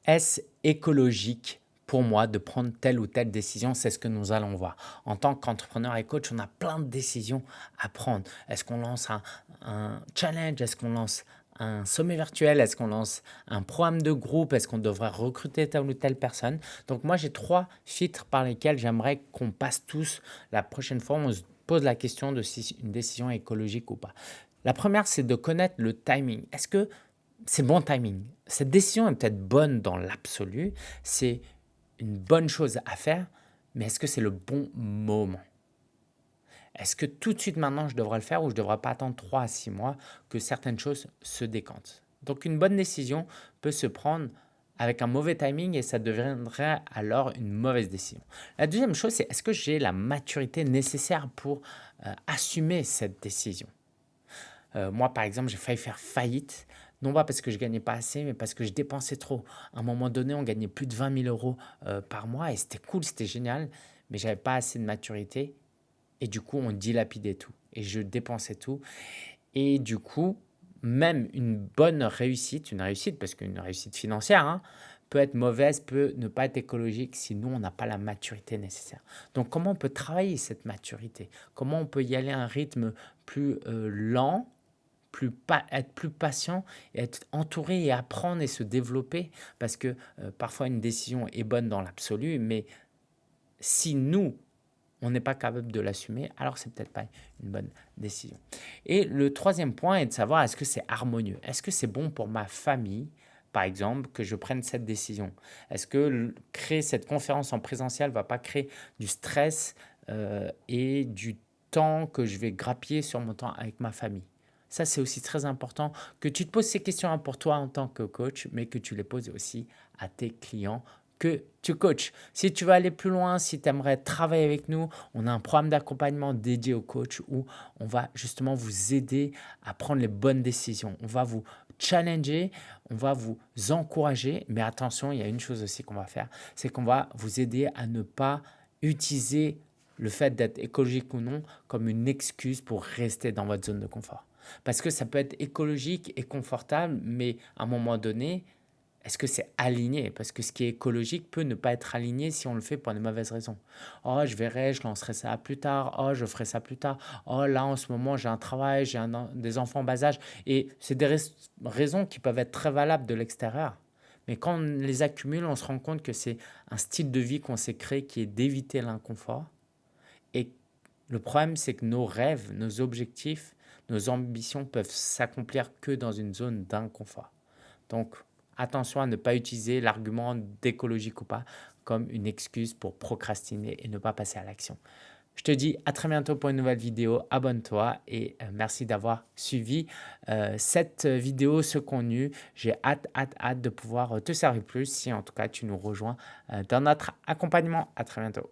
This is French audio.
Est-ce écologique pour moi de prendre telle ou telle décision? C'est ce que nous allons voir. En tant qu'entrepreneur et coach, on a plein de décisions à prendre. Est-ce qu'on lance un challenge? Est-ce qu'on lance un sommet virtuel? Est-ce qu'on lance un programme de groupe? Est-ce qu'on devrait recruter telle ou telle personne? Donc moi, j'ai trois filtres par lesquels j'aimerais qu'on passe tous la prochaine fois. On se pose la question de si une décision est écologique ou pas. La première, c'est de connaître le timing. Est-ce que c'est bon timing? Cette décision est peut-être bonne dans l'absolu, c'est une bonne chose à faire, mais est-ce que c'est le bon moment? Est-ce que tout de suite maintenant je devrais le faire ou je ne devrais pas attendre 3 à 6 mois que certaines choses se décantent? Donc une bonne décision peut se prendre avec un mauvais timing et ça deviendrait alors une mauvaise décision. La deuxième chose, c'est est-ce que j'ai la maturité nécessaire pour assumer cette décision? Moi, par exemple, j'ai failli faire faillite, non pas parce que je gagnais pas assez, mais parce que je dépensais trop. À un moment donné, on gagnait plus de 20 000 € par mois et c'était cool, c'était génial, mais j'avais pas assez de maturité et du coup, on dilapidait tout et je dépensais tout et du coup, même une bonne réussite, une réussite parce qu'une réussite financière, hein, peut être mauvaise, peut ne pas être écologique si nous, on n'a pas la maturité nécessaire. Donc, comment on peut travailler cette maturité? Comment on peut y aller à un rythme plus lent, être plus patient et être entouré et apprendre et se développer parce que parfois une décision est bonne dans l'absolu, mais si nous, on n'est pas capable de l'assumer, alors c'est peut-être pas une bonne décision. Et le troisième point est de savoir est-ce que c'est harmonieux? Est-ce que c'est bon pour ma famille, par exemple, que je prenne cette décision? Est-ce que créer cette conférence en présentiel ne va pas créer du stress et du temps que je vais grappiller sur mon temps avec ma famille? Ça, c'est aussi très important que tu te poses ces questions pour toi en tant que coach, mais que tu les poses aussi à tes clients que tu coaches. Si tu veux aller plus loin, si tu aimerais travailler avec nous, on a un programme d'accompagnement dédié aux coachs où on va justement vous aider à prendre les bonnes décisions. On va vous challenger, on va vous encourager, mais attention, il y a une chose aussi qu'on va faire, c'est qu'on va vous aider à ne pas utiliser le fait d'être écologique ou non comme une excuse pour rester dans votre zone de confort. Parce que ça peut être écologique et confortable, mais à un moment donné, est-ce que c'est aligné? Parce que ce qui est écologique peut ne pas être aligné si on le fait pour des mauvaises raisons. Oh, je verrai, je lancerai ça plus tard. Oh, je ferai ça plus tard. Oh, là, en ce moment, j'ai un travail, des enfants en bas âge. Et c'est des raisons qui peuvent être très valables de l'extérieur. Mais quand on les accumule, on se rend compte que c'est un style de vie qu'on s'est créé qui est d'éviter l'inconfort. Et le problème, c'est que nos rêves, nos objectifs, nos ambitions peuvent s'accomplir que dans une zone d'inconfort. Donc, attention à ne pas utiliser l'argument d'écologique ou pas comme une excuse pour procrastiner et ne pas passer à l'action. Je te dis à très bientôt pour une nouvelle vidéo. Abonne-toi et merci d'avoir suivi cette vidéo, ce contenu. J'ai hâte de pouvoir te servir plus si en tout cas tu nous rejoins dans notre accompagnement. À très bientôt.